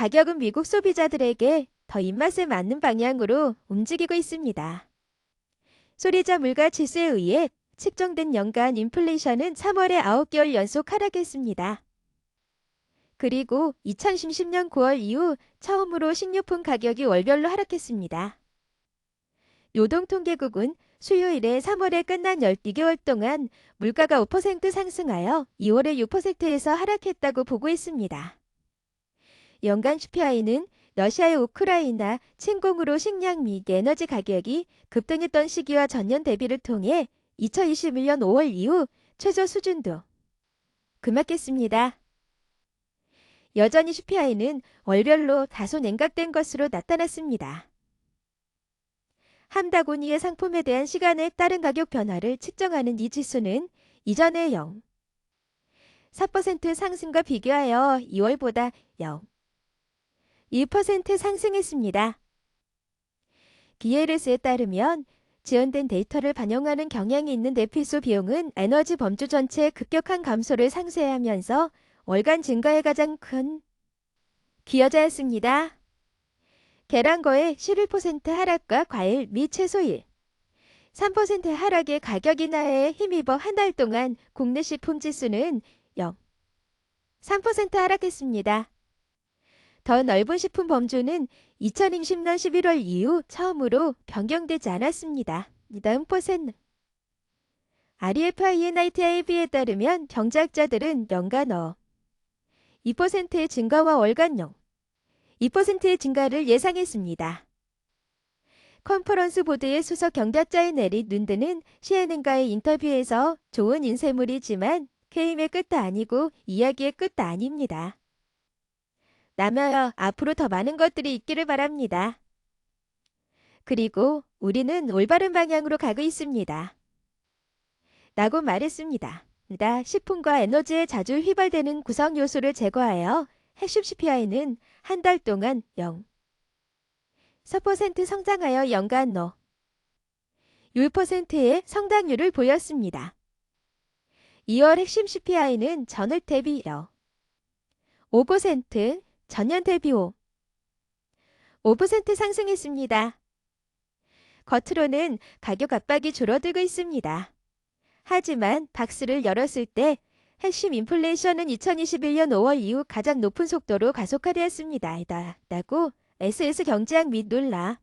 가격은 미국 소비자들에게 더 입맛에 맞는 방향으로 움직이고 있습니다. 소비자 물가 지수에 의해 측정된 연간 인플레이션은 3월에 9개월 연속 하락했습니다. 그리고 2010년 9월 이후 처음으로 식료품 가격이 월별로 하락했습니다. 노동통계국은 수요일에 3월에 끝난 12개월 동안 물가가 5% 상승하여 2월에 6%에서 하락했다고 보고했습니다. 연간 CPI는 러시아의 우크라이나 침공으로 식량 및 에너지 가격이 급등했던 시기와 전년 대비를 통해 2021년 5월 이후 최저 수준도 금했겠습니다. 여전히 CPI는 월별로 다소 냉각된 것으로 나타났습니다. 함다고니의 상품에 대한 시간에 따른 가격 변화를 측정하는 이 지수는 이전의 0.4% 상승과 비교하여 2월보다 0.2% 상승했습니다. BLS에 따르면 지연된 데이터를 반영하는 경향이 있는 내피소 비용은 에너지 범주 전체의 급격한 감소를 상쇄하면서 월간 증가에 가장 큰 기여자였습니다. 계란거의 11% 하락과 과일 및 채소일 3% 하락의 가격 인하에 힘입어 한 달 동안 국내 식품 지수는 0.3% 하락했습니다. 더 넓은 식품 범주는 2020년 11월 이후 처음으로 변경되지 않았습니다. 다음 퍼센트 REFINITIB에 따르면 경제학자들은 연간 2%의 증가와 월간 2%의 증가를 예상했습니다. 컨퍼런스 보드의 수석 경제학자인 에릭 룬드는 CNN과의 인터뷰에서 좋은 인쇄물이지만 게임의 끝도 아니고 이야기의 끝도 아닙니다. 남아요. 앞으로 더 많은 것들이 있기를 바랍니다. 그리고 우리는 올바른 방향으로 가고 있습니다. 라고 말했습니다. 식품과 에너지에 자주 휘발되는 구성 요소를 제거하여 핵심 CPI는 한 달 동안 0.4% 성장하여 연간 6%의 성장률을 보였습니다. 2월 핵심 CPI는 전월 대비 5%, 전년 대비 5% 상승했습니다. 겉으로는 가격 압박이 줄어들고 있습니다. 하지만 박스를 열었을 때 핵심 인플레이션은 2021년 5월 이후 가장 높은 속도로 가속화되었습니다. 라고 SS 경제학 및 놀라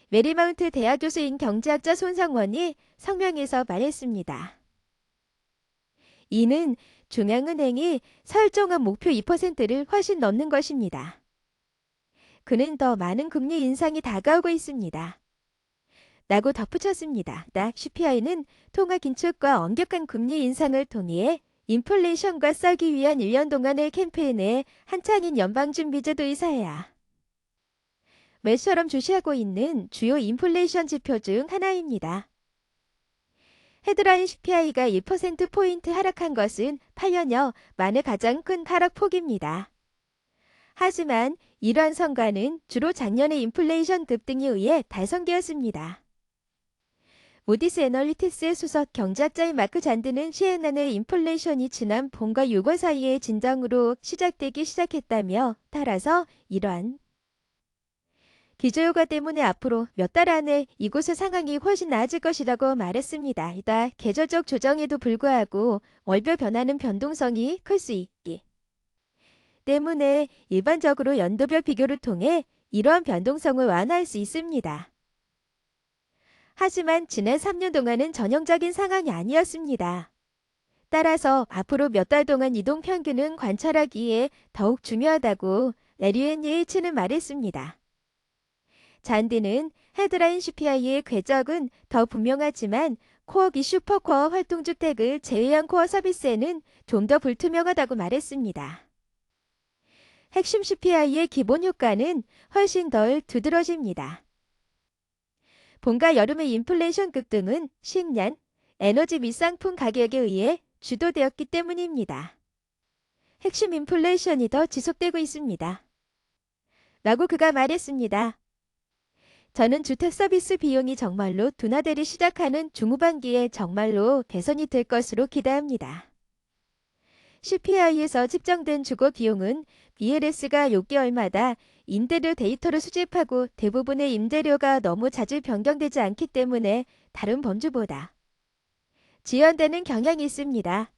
메리마운트 대학 교수인 경제학자 손상원이 성명에서 말했습니다. 이는 중앙은행이 설정한 목표 2%를 훨씬 넘는 것입니다. 그는 더 많은 금리 인상이 다가오고 있습니다. 라고 덧붙였습니다. CPI는 통화 긴축과 엄격한 금리 인상을 통해 인플레이션과 싸기 위한 1년 동안의 캠페인에 한창인 연방준비제도 의사야. 매처럼 주시하고 있는 주요 인플레이션 지표 중 하나입니다. 헤드라인 CPI가 1%포인트 하락한 것은 8년여 만에 가장 큰 하락폭입니다. 하지만 이러한 성과는 주로 작년의 인플레이션 급등에 의해 달성되었습니다. 모디스 애널리틱스의 수석 경제학자인 마크 잔드는 CNN의 인플레이션이 지난 봄과 6월 사이의 진정으로 시작되기 시작했다며 따라서 이러한 기저효과 때문에 앞으로 몇 달 안에 이곳의 상황이 훨씬 나아질 것이라고 말했습니다. 계절적 조정에도 불구하고 월별 변화는 변동성이 클 수 있기 때문에 일반적으로 연도별 비교를 통해 이러한 변동성을 완화할 수 있습니다. 하지만 지난 3년 동안은 전형적인 상황이 아니었습니다. 따라서 앞으로 몇 달 동안 이동 평균은 관찰하기에 더욱 중요하다고 레리엔이치는 말했습니다. 잔디는 헤드라인 CPI의 궤적은 더 분명하지만 코어기 슈퍼코어 활동주택을 제외한 코어 서비스에는 좀 더 불투명하다고 말했습니다. 핵심 CPI의 기본 효과는 훨씬 덜 두드러집니다. 봄과 여름의 인플레이션 급등은 식량, 에너지 및 상품 가격에 의해 주도되었기 때문입니다. 핵심 인플레이션이 더 지속되고 있습니다. 라고 그가 말했습니다. 저는 주택 서비스 비용이 정말로 둔화되기 시작하는 중후반기에 정말로 개선이 될 것으로 기대합니다. CPI에서 측정된 주거 비용은 BLS가 6개월마다 임대료 데이터를 수집하고 대부분의 임대료가 너무 자주 변경되지 않기 때문에 다른 범주보다 지연되는 경향이 있습니다.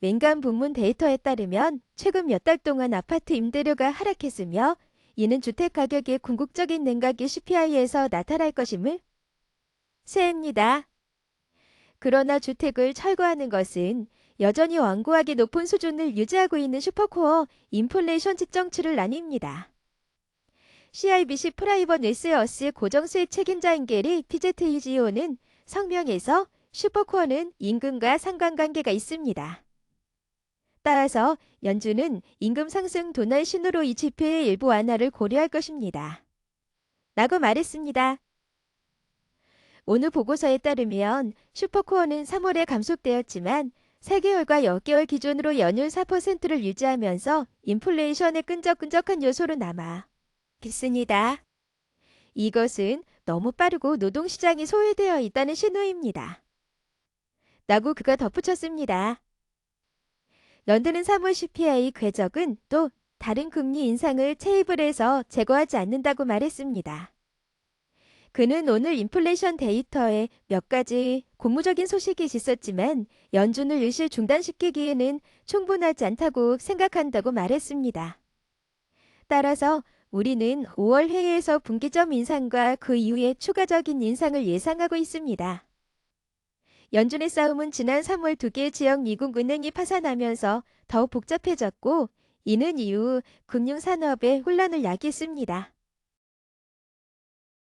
민간 부문 데이터에 따르면 최근 몇 달 동안 아파트 임대료가 하락했으며 이는 주택 가격의 궁극적인 냉각이 CPI에서 나타날 것임을 세입니다. 그러나 주택을 철거하는 것은 여전히 완고하게 높은 수준을 유지하고 있는 슈퍼코어 인플레이션 측정치를 나뉩니다. CIBC 프라이버 뇌스어스 고정수익 책임자인 게리 피제트이지오는 성명에서 슈퍼코어는 임금과 상관관계가 있습니다. 따라서 연준은 임금 상승 둔화 신호로 이 지표의 일부 완화를 고려할 것입니다. 라고 말했습니다. 오늘 보고서에 따르면 슈퍼코어는 3월에 감속되었지만 3개월과 6개월 기준으로 연율 4%를 유지하면서 인플레이션의 끈적끈적한 요소로 남아 있습니다. 이것은 너무 빠르고 노동시장이 소외되어 있다는 신호입니다. 라고 그가 덧붙였습니다. 런던은 3월 CPI 궤적은 또 다른 금리 인상을 테이블에서 제거하지 않는다고 말했습니다. 그는 오늘 인플레이션 데이터에 몇 가지 고무적인 소식이 있었지만 연준을 일시 중단시키기에는 충분하지 않다고 생각한다고 말했습니다. 따라서 우리는 5월 회의에서 분기점 인상과 그 이후에 추가적인 인상을 예상하고 있습니다. 연준의 싸움은 지난 3월 2개의 지역 미국 은행이 파산하면서 더욱 복잡해졌고 이는 이후 금융산업에 혼란을 야기했습니다.